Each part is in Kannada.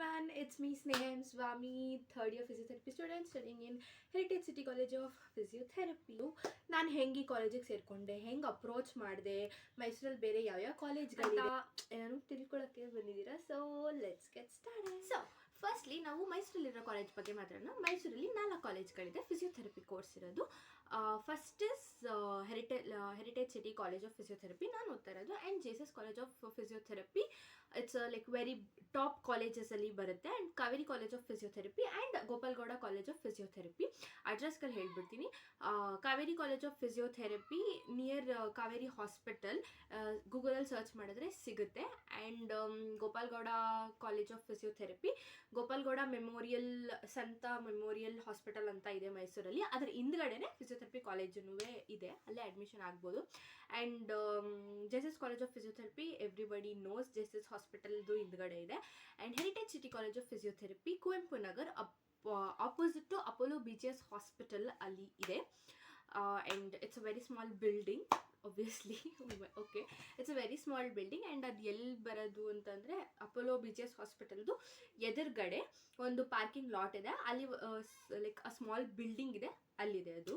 everyone, it's me Sneha Swami, third year physiotherapy student studying in Heritage City College of Physiotherapy. ನಾನು ಹೆಂಗೆ ಈ ಕಾಲೇಜಿಗೆ ಸೇರಿಕೊಂಡೆ, ಹೆಂಗೆ ಅಪ್ರೋಚ್ ಮಾಡಿದೆ, ಮೈಸೂರಲ್ಲಿ ಬೇರೆ ಯಾವ್ಯಾವ ಕಾಲೇಜ್ಗಳಿದೆ ಏನಾದ್ರು ತಿಳ್ಕೊಳ್ಳೋಕ್ಕೆ ಬಂದಿದ್ದೀರಾ. So let's get started. So firstly ನಾವು ಮೈಸೂರಲ್ಲಿರೋ ಕಾಲೇಜ್ ಬಗ್ಗೆ ಮಾತಾಡೋಣ. ಮೈಸೂರಲ್ಲಿ 4 ಕಾಲೇಜ್ಗಳಿದೆ ಫಿಸಿಯೋಥೆರಪಿ ಕೋರ್ಸ್ ಇರೋದು. First is heritage city college of physiotherapy ನಾನು ಓದ್ತಾ ಇರೋದು, and Jesus college of physiotherapy it's like very top ಕಾಲೇಜಸಲ್ಲಿ ಬರುತ್ತೆ. And Kaveri college of physiotherapy and Gopalgowda college of physiotherapy. ಅಡ್ರೆಸ್ಗಳು ಹೇಳ್ಬಿಡ್ತೀನಿ. Kaveri college of physiotherapy near Kaveri hospital, ಗೂಗಲಲ್ಲಿ ಸರ್ಚ್ ಮಾಡಿದ್ರೆ ಸಿಗುತ್ತೆ. And Gopalgowda college of physiotherapy Gopal Gowda memorial ಸಂತ ಮೆಮೋರಿಯಲ್ ಹಾಸ್ಪಿಟಲ್ ಅಂತ ಇದೆ ಮೈಸೂರಲ್ಲಿ. ಅದರ ಹಿಂದ್ಗಡೆನೆ ಫಿಸಿಯೋಥೆರಪಿ ಕಾಲೇಜೂ ಇದೆ, ಅಲ್ಲೇ ಅಡ್ಮಿಷನ್ ಆಗ್ಬೋದು. And Jesus college of physiotherapy everybody knows, Jesus ಹಾಸ್ಪಿಟಲ್ದು ಹಿಂದ್ಗಡೆ ಇದೆ. And heritage city college of physiotherapy Kuvempu Nagar opposite to Apollo BGS hospital ಅಲ್ಲಿ ಇದೆ. And it's a very small building, obviously. Okay, it's a very small building. And ಅದು ಎಲ್ಲಿ ಬರೋದು ಅಂತಂದರೆ ಅಪೋಲೋ BGS ಹಾಸ್ಪಿಟಲ್ದು ಎದುರುಗಡೆ ಒಂದು ಪಾರ್ಕಿಂಗ್ ಲಾಟ್ ಇದೆ, ಅಲ್ಲಿ ಲೈಕ್ ಅ ಸ್ಮಾಲ್ ಬಿಲ್ಡಿಂಗ್ ಇದೆ, ಅಲ್ಲಿದೆ ಅದು.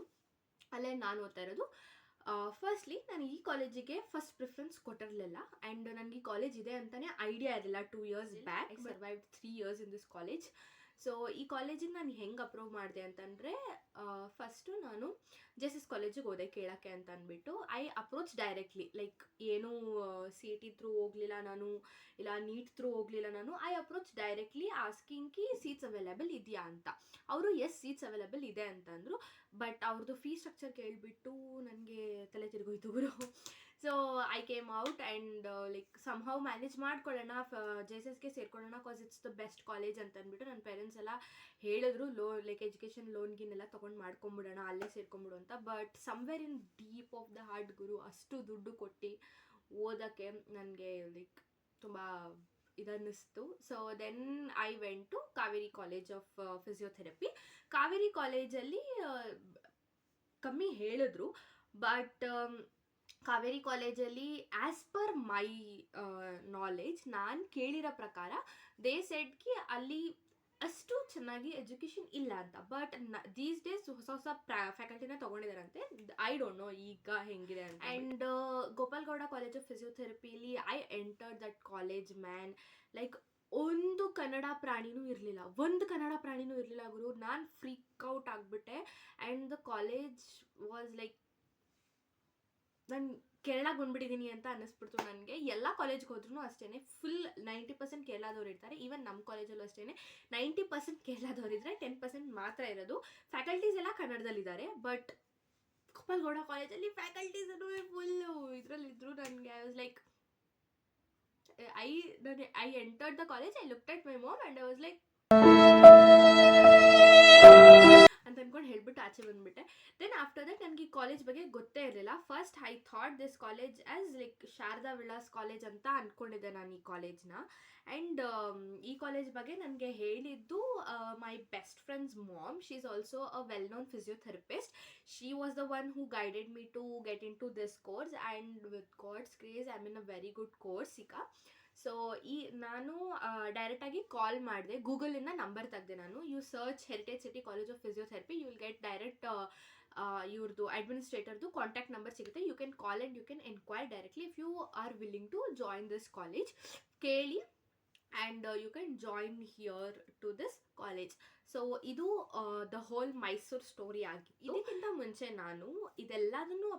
ಅಲ್ಲೇ ನಾನು ಓದ್ತಾ ಇರೋದು. ಫಸ್ಟ್ಲಿ ನಾನು ಈ ಕಾಲೇಜಿಗೆ ಫಸ್ಟ್ ಪ್ರಿಫರೆನ್ಸ್ ಕೊಟ್ಟಿರಲಿಲ್ಲ. ಆ್ಯಂಡ್ ನನಗೆ ಈ ಕಾಲೇಜ್ ಇದೆ ಅಂತಲೇ ಐಡಿಯಾ ಇರಲಿಲ್ಲ. 2 years back I survived 3 years in this college. So ಈ ಕಾಲೇಜಿಗೆ ನಾನು ಹೆಂಗೆ ಅಪ್ರೂವ್ ಮಾಡಿದೆ ಅಂತಂದರೆ, ಫಸ್ಟು ನಾನು ಜೆಸಸ್ ಕಾಲೇಜಿಗೆ ಹೋದೆ ಕೇಳೋಕ್ಕೆ ಅಂತ ಅಂದ್ಬಿಟ್ಟು. ಐ ಅಪ್ರೋಚ್ ಡೈರೆಕ್ಟ್ಲಿ, ಲೈಕ್ ಏನೂ CET ಥ್ರೂ ಹೋಗಲಿಲ್ಲ ನಾನು, ಇಲ್ಲ ನೀಟ್ ಥ್ರೂ ಹೋಗಲಿಲ್ಲ ನಾನು. I approach directly asking Ki seats available ಇದೆಯಾ ಅಂತ. ಅವರು ಎಸ್ ಸೀಟ್ಸ್ ಅವೈಲೇಬಲ್ ಇದೆ ಅಂತಂದರು. ಬಟ್ ಅವ್ರದ್ದು ಫೀ ಸ್ಟ್ರಕ್ಚರ್ ಕೇಳಿಬಿಟ್ಟು ನನಗೆ ತಲೆ ತಿರುಗೋಯ್ತು ಗುರು. So I came out and like somehow manage ಮಾಡ್ಕೊಳ್ಳೋಣ, ಜೆಸಸ್ಗೆ ಸೇರ್ಕೊಳ್ಳೋಣ, cause it's the best college ಅಂತ ಅಂದ್ಬಿಟ್ಟು ನನ್ನ ಪೇರೆಂಟ್ಸ್ ಎಲ್ಲ ಹೇಳಿದ್ರು. ಲೈಕ್ ಎಜುಕೇಷನ್ ಲೋನ್ಗಿನೆಲ್ಲ ತೊಗೊಂಡು ಮಾಡ್ಕೊಂಬಿಡೋಣ, ಅಲ್ಲೇ ಸೇರ್ಕೊಂಬಿಡು ಅಂತ. But somewhere in deep of the heart ಗುರು, ಅಷ್ಟು ದುಡ್ಡು ಕೊಟ್ಟು ಓದೋಕ್ಕೆ ನನಗೆ ಲೈಕ್ ತುಂಬ ಇದನ್ನಿಸ್ತು. So then I went to Kaveri college of physiotherapy. ಕಾವೇರಿ ಕಾಲೇಜಲ್ಲಿ ಕಮ್ಮಿ ಹೇಳಿದ್ರು, ಬಟ್ ಕಾವೇರಿ ಕಾಲೇಜಲ್ಲಿ ಆ್ಯಸ್ ಪರ್ ಮೈ ನಾಲೆಜ್ ನಾನು ಕೇಳಿರೋ ಪ್ರಕಾರ ದೇ ಸೆಡ್ ಕಿ ಅಲ್ಲಿ ಅಷ್ಟು ಚೆನ್ನಾಗಿ ಎಜುಕೇಷನ್ ಇಲ್ಲ ಅಂತ. ಬಟ್ ದೀಸ್ ಡೇಸ್ ಹೊಸ ಫ್ಯಾಕಲ್ಟಿನ ತೊಗೊಂಡಿದ್ದಾರಂತೆ. ಐ ಡೋಂಟ್ ನೋ ಈಗ ಹೆಂಗಿದೆ ಅಂತ. ಆ್ಯಂಡ್ ಗೋಪಾಲ್ಗೌಡ ಕಾಲೇಜ್ ಆಫ್ ಫಿಸಿಯೋಥೆರಪಿಲಿ I entered that college man, like ಒಂದು ಕನ್ನಡ ಪ್ರಾಣಿನೂ ಇರಲಿಲ್ಲ ಗುರು. ನಾನು ಫ್ರೀಕ್ ಔಟ್ ಆಗಿಬಿಟ್ಟೆ. And the college was like, ನಾನು ಕೇರಳಕ್ಕೆ ಬಂದುಬಿಟ್ಟಿದ್ದೀನಿ ಅಂತ ಅನ್ನಿಸ್ಬಿಡ್ತು ನನಗೆ. ಎಲ್ಲ ಕಾಲೇಜ್ಗೆ ಹೋದ್ರೂ ಅಷ್ಟೇ ಫುಲ್ 90% ಕೇರಳದವ್ರು ಇರ್ತಾರೆ. ಈವನ್ ನಮ್ಮ ಕಾಲೇಜಲ್ಲೂ ಅಷ್ಟೇ 90% ಕೇರಳದವ್ರಿದ್ರೆ 10% ಮಾತ್ರ ಇರೋದು. ಫ್ಯಾಕಲ್ಟೀಸ್ ಎಲ್ಲ ಕನ್ನಡದಲ್ಲಿದ್ದಾರೆ. ಬಟ್ ಗೋಪಾಲ್ಗೌಡ ಕಾಲೇಜಲ್ಲಿ ಫ್ಯಾಕಲ್ಟೀಸ್ ಫುಲ್ಲು ಇದರಲ್ಲಿದ್ದರು. ನನಗೆ I was like, I entered the college, I looked at my mom and I was like ಅಂತ ಅಂದ್ಕೊಂಡು ಹೇಳ್ಬಿಟ್ಟು ಆಚೆ ಬಂದುಬಿಟ್ಟೆ. ದೆನ್ ಆಫ್ಟರ್ ದಟ್ ನನಗೆ ಈ ಕಾಲೇಜ್ ಬಗ್ಗೆ ಗೊತ್ತೇ ಇರಲಿಲ್ಲ. First I thought this college as like Sharada Vilas college ಅಂತ ಅಂದ್ಕೊಂಡಿದ್ದೆ ನಾನು ಈ ಕಾಲೇಜ್ನ. ಆ್ಯಂಡ್ ಈ ಕಾಲೇಜ್ ಬಗ್ಗೆ ನನಗೆ ಹೇಳಿದ್ದು my best friend's mom. She is also a well known physiotherapist. She was the one who guided me to get in to this course, and with God's grace I mean a very good course ಈಗ. ಸೊ ನಾನು ಡೈರೆಕ್ಟಾಗಿ ಕಾಲ್ ಮಾಡಿದೆ, ಗೂಗಲಿಂದ ನಂಬರ್ ತೆಗೆದೆ ನಾನು. You search heritage city college of physiotherapy, you will get direct ಇವ್ರದ್ದು ಅಡ್ಮಿನಿಸ್ಟ್ರೇಟರ್ದು ಕಾಂಟ್ಯಾಕ್ಟ್ ನಂಬರ್ ಸಿಗುತ್ತೆ. You can call and you can enquire directly if you are willing to join this college. ಕೇಳಿ and you can join here to this college. So ಇದು ದ ಹೋಲ್ ಮೈಸೂರು ಸ್ಟೋರಿ ಆಗಿತ್ತು. ಇದಕ್ಕಿಂತ ಮುಂಚೆ ನಾನು ಇದೆಲ್ಲದನ್ನು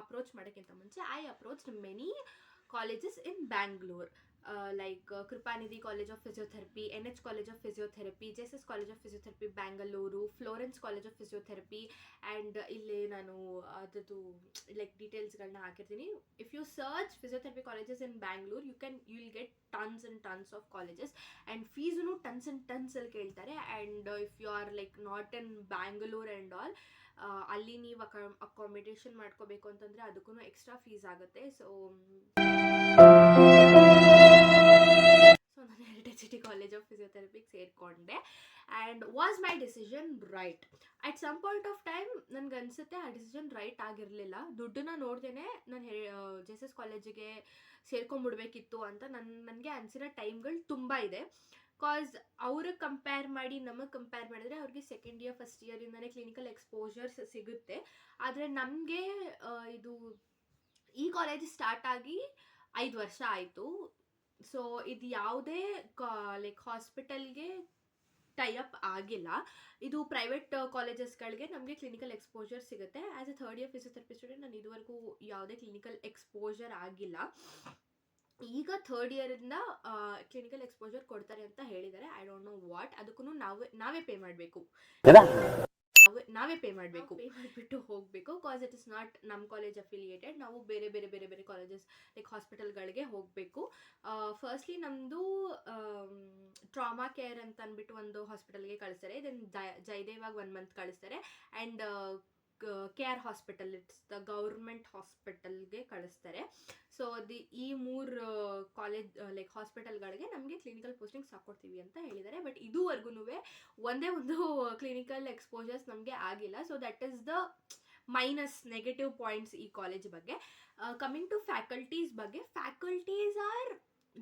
ಅಪ್ರೋಚ್ ಮಾಡೋಕ್ಕಿಂತ ಮುಂಚೆ I approached many colleges in Bangalore, like Kripanithi College of Physiotherapy, NH College of Physiotherapy, JSS College of Physiotherapy Bangalore, Florence College of Physiotherapy, and ಇಲ್ಲಿ ನಾನು ಅದರದ್ದು ಲೈಕ್ ಡೀಟೇಲ್ಸ್ಗಳನ್ನ ಹಾಕಿರ್ತೀನಿ. If you search physiotherapy colleges in Bangalore, you will get tons and tons of colleges. And ಫೀಸೂ ಟನ್ಸ್ ಆ್ಯಂಡ್ ಟನ್ಸಲ್ಲಿ ಕೇಳ್ತಾರೆ. And if you are like not in Bangalore and all, ಅಲ್ಲಿ ನೀವು ಅಕಾಮಿಡೇಷನ್ ಮಾಡ್ಕೋಬೇಕು ಅಂತಂದರೆ ಅದಕ್ಕೂ ಎಕ್ಸ್ಟ್ರಾ ಫೀಸ್ ಆಗುತ್ತೆ. ಸೊ ನಾನು ಹೆರಿಟೇಜ್ ಸಿಟಿ ಕಾಲೇಜ್ ಆಫ್ ಫಿಸಿಯೋಥೆರಪಿಗೆ ಸೇರಿಕೊಂಡೆ. And was my decision right? At some point of time ನನಗೆ ಅನಿಸುತ್ತೆ ಆ ಡಿಸಿಷನ್ ರೈಟ್ ಆಗಿರಲಿಲ್ಲ. ದುಡ್ಡನ್ನ ನೋಡ್ದೇನೆ ನಾನು ಜೆಸಸ್ ಕಾಲೇಜಿಗೆ ಸೇರ್ಕೊಂಡ್ಬಿಡ್ಬೇಕಿತ್ತು ಅಂತ ನನಗೆ ಅನಿಸಿರೋ ಟೈಮ್ಗಳು ತುಂಬ ಇದೆ. ಕಾಸ್ ಅವ್ರಿಗೆ ಕಂಪೇರ್ ಮಾಡಿ ನಮಗೆ ಕಂಪೇರ್ ಮಾಡಿದ್ರೆ ಅವ್ರಿಗೆ ಸೆಕೆಂಡ್ ಇಯರ್ ಫಸ್ಟ್ ಇಯರಿಂದನೇ ಕ್ಲಿನಿಕಲ್ ಎಕ್ಸ್ಪೋಜರ್ಸ್ ಸಿಗುತ್ತೆ. ಆದರೆ ನಮಗೆ ಇದು ಈ ಕಾಲೇಜ್ ಸ್ಟಾರ್ಟ್ ಆಗಿ 5 ವರ್ಷ ಆಯಿತು. ಸೊ ಇದು ಯಾವುದೇ ಲೈಕ್ ಹಾಸ್ಪಿಟಲ್ಗೆ ಟೈಅಪ್ ಆಗಿಲ್ಲ. ಇದು ಪ್ರೈವೇಟ್ ಕಾಲೇಜಸ್ಗಳಿಗೆ ನಮಗೆ ಕ್ಲಿನಿಕಲ್ ಎಕ್ಸ್ಪೋಜರ್ ಸಿಗುತ್ತೆ. As A third year physiotherapy student ನಾನು ಇದುವರೆಗೂ ಯಾವುದೇ ಕ್ಲಿನಿಕಲ್ ಎಕ್ಸ್ಪೋಜರ್ ಆಗಿಲ್ಲ. ಈಗ ಥರ್ಡ್ ಇಯರಿಂದ ಕ್ಲಿನಿಕಲ್ ಎಕ್ಸ್ಪೋಜರ್ ಕೊಡ್ತಾರೆ ಅಂತ ಹೇಳಿದ್ದಾರೆ. I don't know what. ಅದಕ್ಕೂ ನಾವೇ ಪೇ ಮಾಡಬೇಕು, ನಾವೇ ಪೇ ಮಾಡಿಬಿಟ್ಟು ಹೋಗಬೇಕು. ಕಾಸ್ ಇಟ್ ಇಸ್ ನಾಟ್ ನಮ್ಮ ಕಾಲೇಜ್ ಅಫಿಲಿಯೇಟೆಡ್. ನಾವು ಬೇರೆ ಬೇರೆ ಬೇರೆ ಬೇರೆ ಕಾಲೇಜಸ್ ಲೈಕ್ ಹಾಸ್ಪಿಟಲ್ಗಳಿಗೆ ಹೋಗಬೇಕು. ಫಸ್ಟ್ಲಿ ನಮ್ಮದು ಟ್ರಾಮಾ ಕೇರ್ ಅಂತ ಅಂದ್ಬಿಟ್ಟು ಒಂದು ಹಾಸ್ಪಿಟಲ್ಗೆ ಕಳಿಸ್ತಾರೆ. ದೆನ್ ಜಯದೇವಾಗ 1 ಮಂತ್ ಕಳಿಸ್ತಾರೆ. And care hospital, it's the government ಹಾಸ್ಪಿಟಲ್ಗೆ ಕಳಿಸ್ತಾರೆ. ಸೊ ಈ 3 ಕಾಲೇಜ್ ಲೈಕ್ ಹಾಸ್ಪಿಟಲ್ಗಳಿಗೆ ನಮಗೆ ಕ್ಲಿನಿಕಲ್ ಪೋಸ್ಟಿಂಗ್ಸ್ ಹಾಕ್ಕೊಡ್ತೀವಿ ಅಂತ ಹೇಳಿದ್ದಾರೆ. ಬಟ್ ಇದುವರೆಗೂ ಒಂದೇ ಒಂದು ಕ್ಲಿನಿಕಲ್ ಎಕ್ಸ್ಪೋಜರ್ಸ್ ನಮಗೆ ಆಗಿಲ್ಲ. So that is the minus negative points ಈ ಕಾಲೇಜ್ ಬಗ್ಗೆ. ಕಮಿಂಗ್ ಟು ಫ್ಯಾಕಲ್ಟೀಸ್ ಬಗ್ಗೆ, faculties are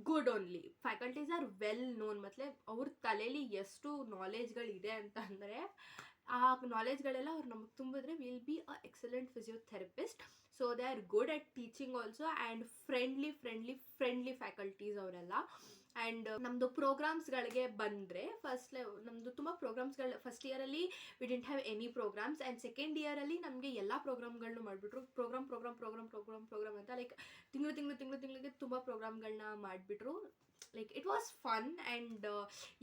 good only. Faculties R well known. ಮತ್ತೆ ಅವ್ರ ತಲೆಯಲ್ಲಿ ಎಷ್ಟು ನಾಲೆಜ್ಗಳಿದೆ ಅಂತ ಅಂದರೆ ಆ ನಾಲೆಜ್ಗಳೆಲ್ಲ ಅವ್ರು ನಮಗೆ ತುಂಬಿದ್ರೆ will be a excellent physiotherapist. So they are good at teaching also and friendly faculties ಅವರೆಲ್ಲ. ಆ್ಯಂಡ್ ನಮ್ಮದು ಪ್ರೋಗ್ರಾಮ್ಸ್ಗಳಿಗೆ ಬಂದರೆ ನಮ್ಮದು ತುಂಬ ಪ್ರೋಗ್ರಾಮ್ಸ್ಗಳು ಫಸ್ಟ್ ಇಯರಲ್ಲಿ we didn't have any programmes. And second ಇಯರಲ್ಲಿ ನಮಗೆ ಎಲ್ಲ ಪ್ರೋಗ್ರಾಮ್ಗಳನ್ನೂ ಮಾಡಿಬಿಟ್ರು. ಪ್ರೋಗ್ರಾಮ್ ಅಂತ ಲೈಕ್ ತಿಂಗಳಿಗೆ ತುಂಬ ಪ್ರೋಗ್ರಾಮ್ಗಳನ್ನ ಮಾಡಿಬಿಟ್ರು. Like it was fun and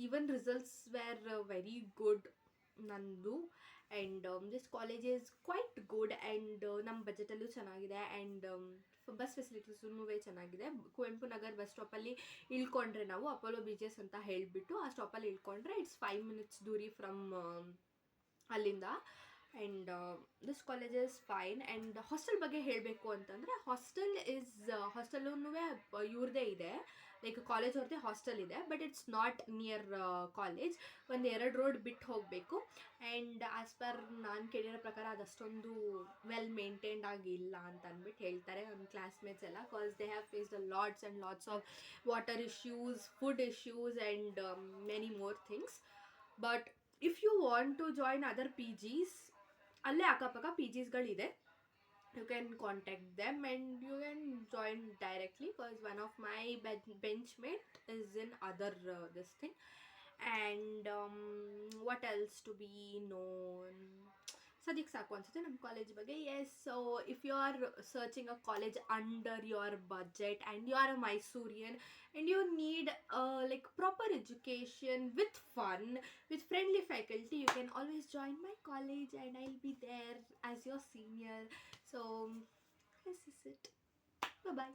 even results were very good ನಂದು. And this college is quite good and ನಮ್ಮ ಬಜೆಟಲ್ಲೂ ಚೆನ್ನಾಗಿದೆ. ಆ್ಯಂಡ್ ಬಸ್ ಫೆಸಿಲಿಟೀಸೂ ಚೆನ್ನಾಗಿದೆ. ಕುವೆಂಪು ನಗರ್ ಬಸ್ ಸ್ಟಾಪಲ್ಲಿ ಇಳ್ಕೊಂಡ್ರೆ ನಾವು ಅಪೋಲೋ BGS ಅಂತ ಹೇಳಿಬಿಟ್ಟು ಆ ಸ್ಟಾಪಲ್ಲಿ ಇಳ್ಕೊಂಡ್ರೆ ಇಟ್ಸ್ 5 minutes ದೂರಿ ಫ್ರಮ್ ಅಲ್ಲಿಂದ. And this college is fine. And hostel ಬಗ್ಗೆ ಹೇಳಬೇಕು ಅಂತಂದರೆ ಹಾಸ್ಟೆಲ್ಲೂ ಇವ್ರದ್ದೇ ಇದೆ, ಲೈಕ್ ಕಾಲೇಜ್ ಅವ್ರದ್ದೇ ಹಾಸ್ಟೆಲ್ ಇದೆ. But it's not near college. 1-2 road ಬಿಟ್ಟು ಹೋಗಬೇಕು. ಆ್ಯಂಡ್ ಆ್ಯಸ್ ಪರ್ ನಾನು ಕೇಳಿರೋ ಪ್ರಕಾರ ಅದಷ್ಟೊಂದು ವೆಲ್ ಮೇಂಟೈನ್ಡ್ ಆಗಿಲ್ಲ ಅಂತ ಅಂದ್ಬಿಟ್ಟು ಹೇಳ್ತಾರೆ ನನ್ನ ಕ್ಲಾಸ್ಮೇಟ್ಸ್ ಎಲ್ಲ. Cause they have faced lots and lots of water issues, food issues and many more things. But if you want to join other PGs, ಅಲ್ಲೇ ಅಕ್ಕಪಕ್ಕ PGsಗಳಿದೆ. You can contact them and you can join directly, because one of my benchmate is in other this thing. And what else to be known? ಸದ್ಯಕ್ಕೆ ಸಾಕು ಅನ್ಸುತ್ತೆ ನಮ್ಮ ಕಾಲೇಜ್ ಬಗ್ಗೆ. Yes, so if you are searching a college under your budget and you are a Mysurian and you need like proper education with fun, with friendly faculty, you can always join my college and I'll be there as your senior. So this is it. Bye bye.